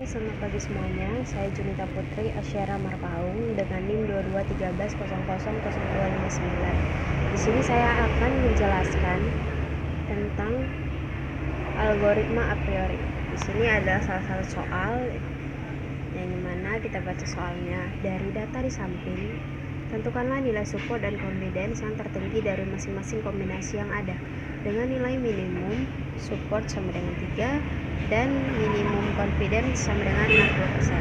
Selamat pagi semuanya, saya Junita Putri Asyara Marpaung dengan NIM 2213000259. Di sini saya akan menjelaskan tentang algoritma a priori. Di sini ada salah satu soal yang dimana kita baca soalnya. Dari data di samping, tentukanlah nilai support dan confidence yang tertinggi dari masing-masing kombinasi yang ada dengan nilai minimum support sama dengan 3 dan minimum confidence sama dengan 60%.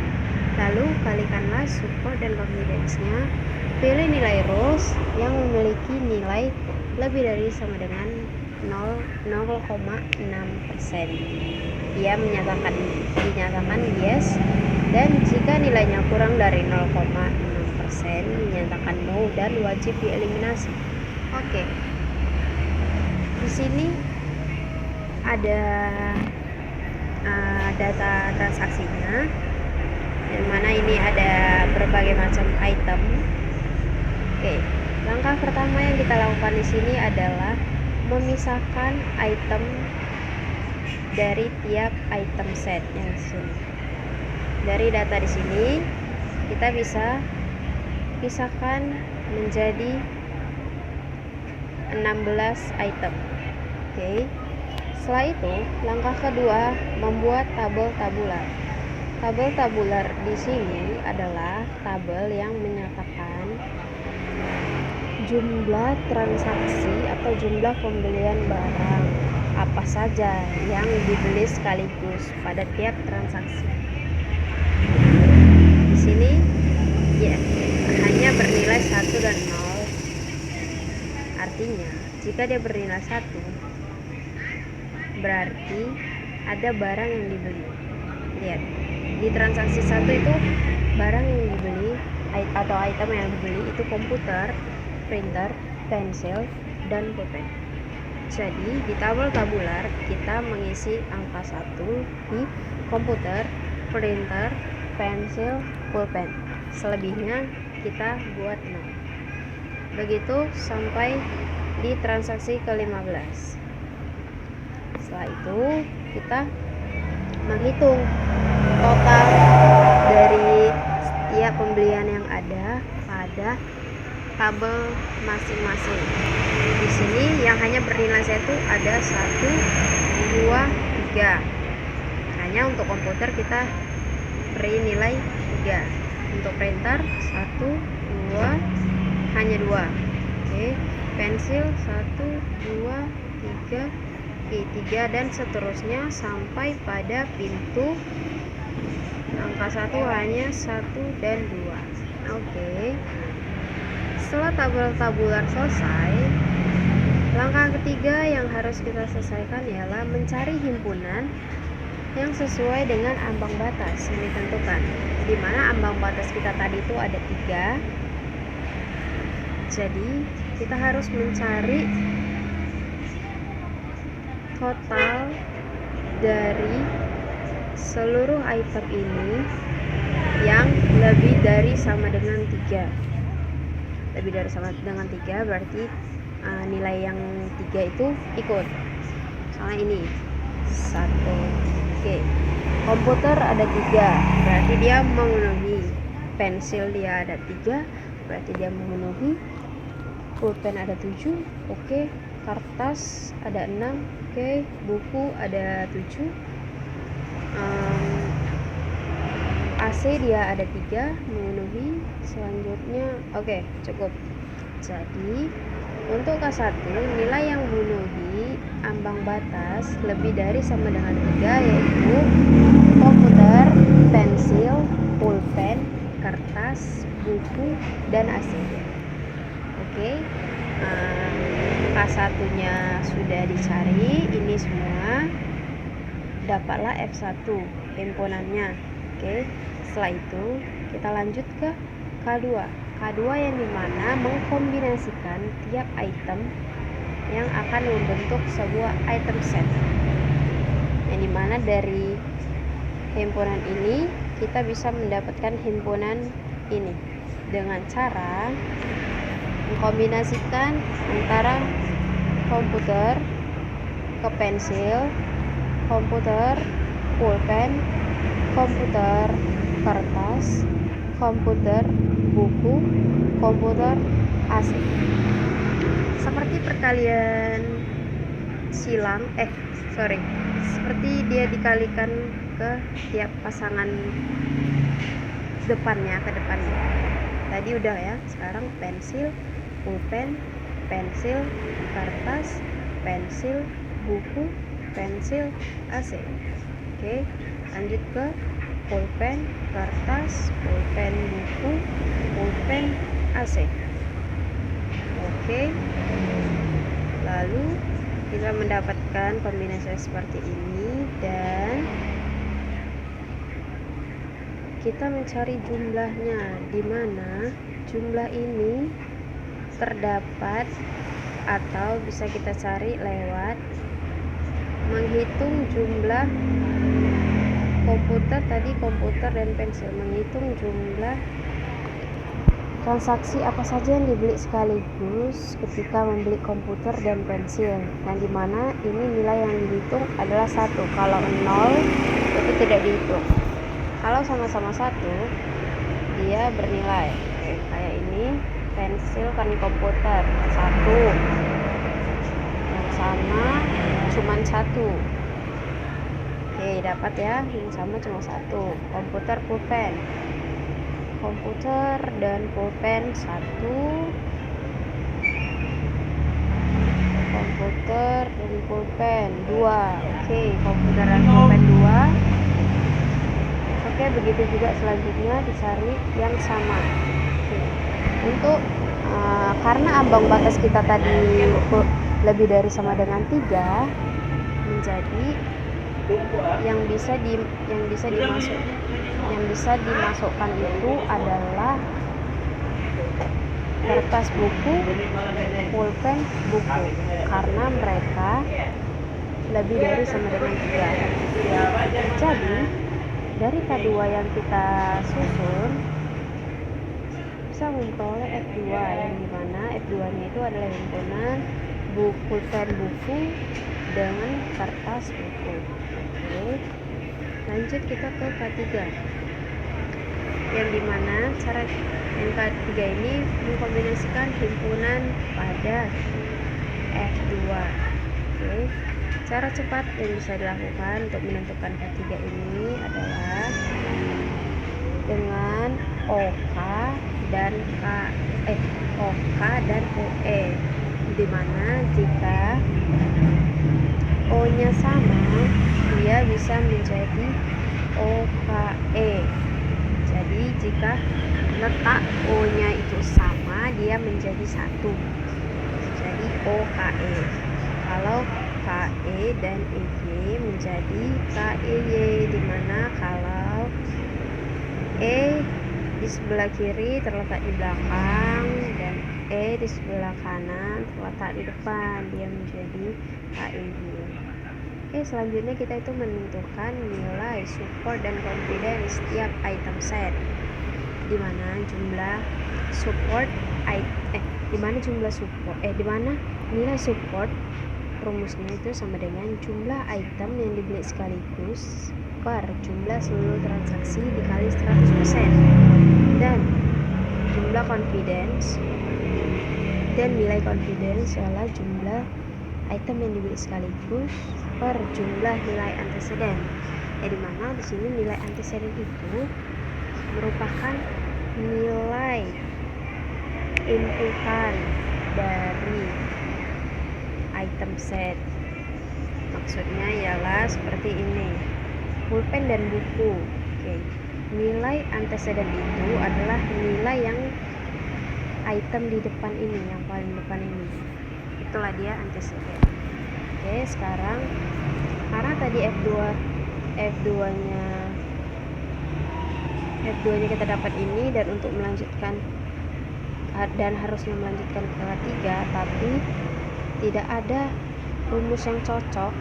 Lalu kalikanlah support dan confidence-nya. Pilih nilai rules yang memiliki nilai lebih dari sama dengan 0,6%. Dia dinyatakan yes, dan jika nilainya kurang dari 0,6% dinyatakan no dan wajib dieliminasi. Oke. Di sini ada data transaksinya, yang mana ini ada berbagai macam item. Oke, langkah pertama yang kita lakukan di sini adalah memisahkan item dari tiap item set yang di sini. Dari data di sini kita bisa pisahkan menjadi 16 item. Oke. Setelah itu, langkah kedua membuat tabel tabular. Tabel tabular di sini adalah tabel yang menyatakan jumlah transaksi atau jumlah pembelian barang apa saja yang dibeli sekaligus pada tiap transaksi. Di sini ya hanya bernilai 1 dan 0. Artinya, jika dia bernilai 1, berarti ada barang yang dibeli. Lihat, di transaksi 1 itu barang yang dibeli atau item yang dibeli itu komputer, printer, pensil, dan pulpen. Jadi di tabel tabular kita mengisi angka 1 di komputer, printer, pensil, pulpen. Selebihnya kita buat 0. Begitu sampai di transaksi ke-15. Setelah itu kita menghitung total dari setiap pembelian yang ada pada tabel masing-masing. Di sini yang hanya bernilai 1 ada 1, 2, 3. Hanya untuk komputer kita beri nilai 3. Untuk printer 1, 2, hanya 2. Oke, pensil 1, 2, 3, 3 dan seterusnya sampai pada pintu angka 1 hanya 1 dan 2. Oke. Setelah tabel tabular selesai, langkah ketiga yang harus kita selesaikan ialah mencari himpunan yang sesuai dengan ambang batas yang ditentukan. Di mana ambang batas kita tadi itu ada 3. Jadi kita harus mencari total dari seluruh item ini yang lebih dari sama dengan 3. Lebih dari sama dengan 3 berarti nilai yang 3 itu ikut. Misalnya ini 1. Oke. Komputer ada 3, berarti dia memenuhi. Pensil dia ada 3, berarti dia memenuhi. Pulpen ada 7. Oke. Kertas ada 6. Oke, buku ada 7. AC dia ada 3, memenuhi. Selanjutnya oke, cukup. Jadi untuk K1 nilai yang memenuhi ambang batas lebih dari sama dengan 3 yaitu komputer, pensil, pulpen, kertas, buku, dan AC. Oke. K1 nya sudah dicari, ini semua dapatlah F1 himpunannya. Oke, setelah itu kita lanjut ke K2. K2 yang dimana mengkombinasikan tiap item yang akan membentuk sebuah item set, yang dimana dari himpunan ini kita bisa mendapatkan himpunan ini dengan cara mengkombinasikan antara komputer ke pensil, komputer, pulpen, komputer, kertas, komputer, buku, komputer, AC. Seperti perkalian silang, seperti dia dikalikan ke tiap pasangan ke depannya. Tadi udah ya, sekarang pensil, pulpen, pensil, kertas, pensil, buku, pensil, AC. Oke, lanjut ke pulpen, kertas, pulpen, buku, pulpen, AC. Oke, lalu kita mendapatkan kombinasi seperti ini dan kita mencari jumlahnya, di mana jumlah ini terdapat atau bisa kita cari lewat menghitung jumlah komputer dan pensil, menghitung jumlah transaksi apa saja yang dibeli sekaligus ketika membeli komputer dan pensil, dan dimana ini nilai yang dihitung adalah 1. Kalau 0 itu tidak dihitung. Kalau sama-sama 1 dia bernilai. Kayak ini pensil kan komputer 1, yang sama cuman 1. Dapat ya, yang sama cuma 1. Komputer pulpen, komputer dan pulpen 1, komputer dan pulpen 2. Komputer dan pulpen 2. Begitu juga selanjutnya dicari yang sama. Untuk karena ambang batas kita tadi lebih dari sama dengan 3, menjadi yang bisa dimasukkan itu adalah kertas, buku, pulpen, buku, karena mereka lebih dari sama dengan 3. Jadi dari K2 yang kita susun bisa memperoleh F2, yang dimana F2 nya itu adalah himpunan pulpen buku dengan kertas buku. Lanjut kita ke K3, yang dimana cara yang K3 ini mengkombinasikan himpunan pada F2. Cara cepat yang bisa dilakukan untuk menentukan K3 ini adalah dengan OK dan OE, dimana jika O nya sama dia bisa menjadi OKE. Jadi jika letak O nya itu sama dia menjadi 1, jadi OKE. Kalau KE dan EY menjadi KEY, dimana kalau E di sebelah kiri terletak di belakang dan E di sebelah kanan terletak di depan, dia menjadi KEY. Selanjutnya kita itu menentukan nilai support dan confidence setiap item set, dimana nilai support rumusnya itu sama dengan jumlah item yang dibeli sekaligus per jumlah seluruh transaksi dikali 100%, dan jumlah confidence dan nilai confidence adalah jumlah item yang dibeli sekaligus per jumlah nilai anteseden. Di mana di sini nilai anteseden itu merupakan nilai inputan dari item set. Maksudnya ialah seperti ini, pulpen dan buku. Nilai anteseden itu adalah nilai yang item di depan ini, yang paling depan ini, itulah dia anteseden. Sekarang karena tadi F2 nya kita dapat ini, dan untuk melanjutkan dan harusnya melanjutkan ke ketiga, tapi tidak ada rumus yang cocok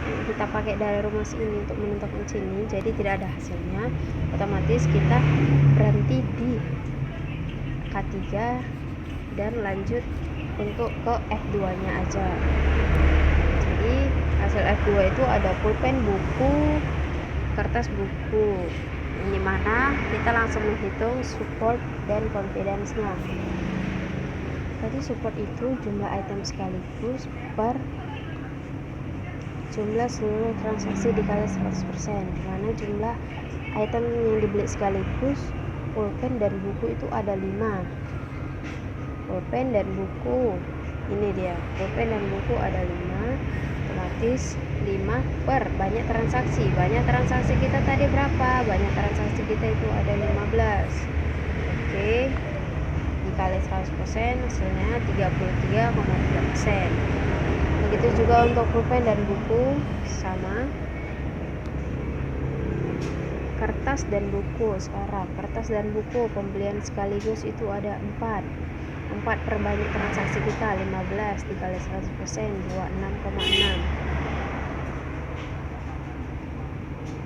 kita pakai dari rumus ini untuk menentukan sini, jadi tidak ada hasilnya. Otomatis kita berhenti di K3 dan lanjut untuk ke F2 nya aja. Jadi hasil F2 itu ada pulpen, buku, kertas buku, ini mana kita langsung menghitung support dan confidence-nya. Tadi support itu jumlah item sekaligus per jumlah seluruh transaksi dikali 100%, mana jumlah item yang dibeli sekaligus pulpen dan buku itu ada 5. Pulpen dan buku, ini dia, pulpen dan buku ada 5, otomatis 5 per banyak transaksi kita tadi berapa? Banyak transaksi kita itu ada 15. Oke, dikali 100% hasilnya 33,3%. Begitu juga untuk pulpen dan buku, sama. Kertas dan buku, sekarang kertas dan buku pembelian sekaligus itu ada 4 per banyak transaksi kita 15 dikali 100% 26,6.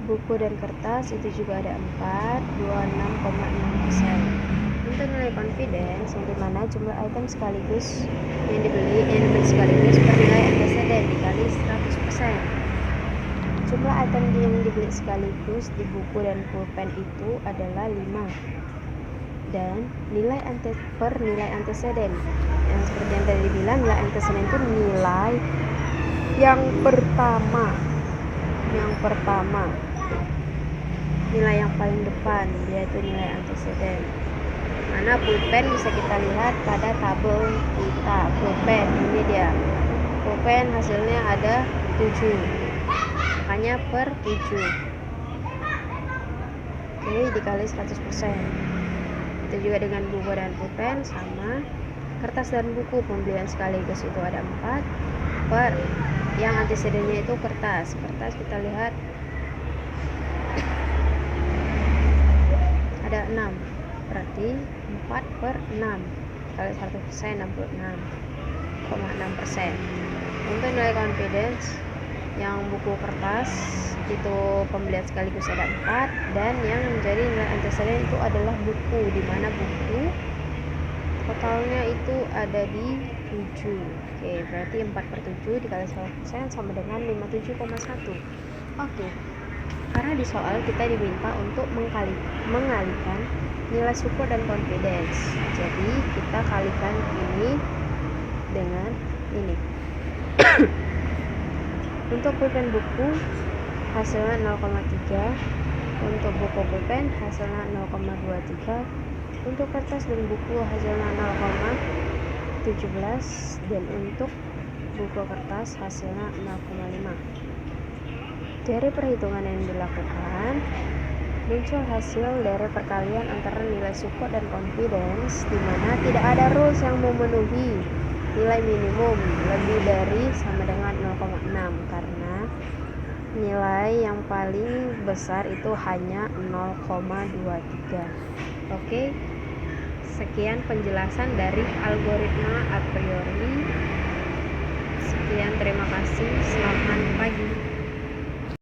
Buku dan kertas itu juga ada 4, 26,6%. Untuk nilai confidence, yang dimana jumlah item sekaligus yang dibeli sekaligus per nilai antecedent dikali 100%. Jumlah item yang dibeli sekaligus di buku dan pulpen itu adalah 5, dan nilai antecedent yang seperti yang tadi dibilang, nilai antecedent itu nilai yang pertama, nilai yang paling depan, yaitu nilai antecedent. Mana pulpen bisa kita lihat pada tabel kita. Pulpen, ini dia, pulpen hasilnya ada 7, makanya per 7. Oke, dikali 100%. Itu juga dengan buku dan pulpen, sama. Kertas dan buku pembelian sekaligus itu ada 4 per yang antecedennya itu kertas kita lihat ada 6, berarti 4 per 6 kali 100% 66,6%. Untuk nilai confidence, yang buku kertas itu pembelian sekaligus ada 4, dan yang menjadi nilai antecedent itu adalah buku, di mana buku totalnya itu ada di 7. Oke, berarti 4 per 7 dikali 100% sama dengan 57,1. Oke, karena di soal kita diminta untuk mengalihkan nilai support dan confidence, jadi kita kalikan ini dengan ini. Untuk pulpen buku hasilnya 0,3, untuk buku pulpen hasilnya 0,23, untuk kertas dan buku hasilnya 0,17, dan untuk buku kertas hasilnya 0,5. Dari perhitungan yang dilakukan, muncul hasil dari perkalian antara nilai support dan confidence, di mana tidak ada rules yang memenuhi nilai minimum lebih dari sama dengan 0,6, karena nilai yang paling besar itu hanya 0,23. Oke, sekian penjelasan dari algoritma a priori. Sekian, terima kasih, selamat pagi.